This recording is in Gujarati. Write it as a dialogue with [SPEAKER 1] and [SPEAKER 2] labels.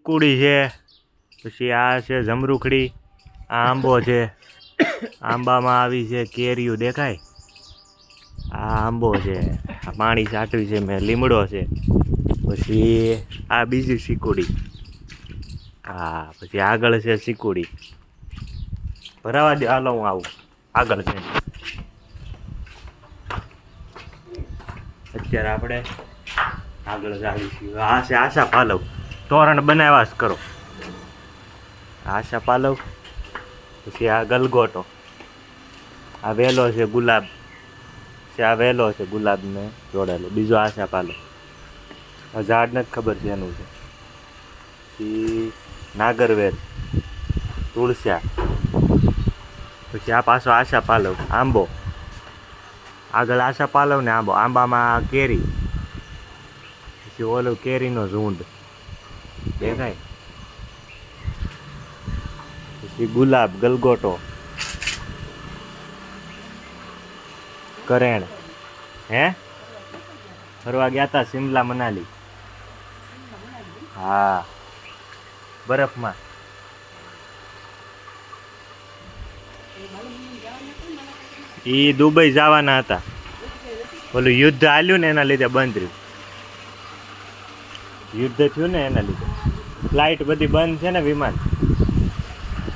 [SPEAKER 1] કુડી છે, પછી આ છે જમરૂખડી, આ આંબો છે, આંબામાં આવી છે કેરીઓ દેખાય, આ આંબો છે, આ પાણી છાંટ્યું છે મેં, લીમડો છે, પછી આ બીજી ચીકુડી, હા પછી આગળ છે ચીકુડી. ભરાવા દે, હાલો હું આવું આગળ છે. અત્યારે આપણે આગળ જ આવી છીએ. આ છે આશા પાલવ, તોરણ બનાવ્યા જ કરો. આશા પાલવ, પછી આ ગલગોટો, આ વેલો છે ગુલાબ છે, આ વેલો છે ગુલાબને જોડેલો, બીજો આશા પાલવ, આ ઝાડ નથી ખબર છે એનું છે. પછી નાગરવેલ, તુળસ્યા, પછી આ પાછો આશા પાલવ, આંબો, આગળ આશા પાલવ ને આંબો, આંબામાં કેરી, પછી ઓલો કેરીનો ઝૂંડ દેખાય, પછી ગુલાબ, ગલગોટો, કરેણ. હે ફરવા ગયા હતા શિમલા મનાલી, હા બરફમાં. એ દુબઈ જવાના હતા, ઓલું યુદ્ધ હાલ્યું ને એના લીધે બંધ રહ્યું. યુદ્ધ થયું ને એના લીધે ફ્લાઇટ બધી બંધ છે ને, વિમાન.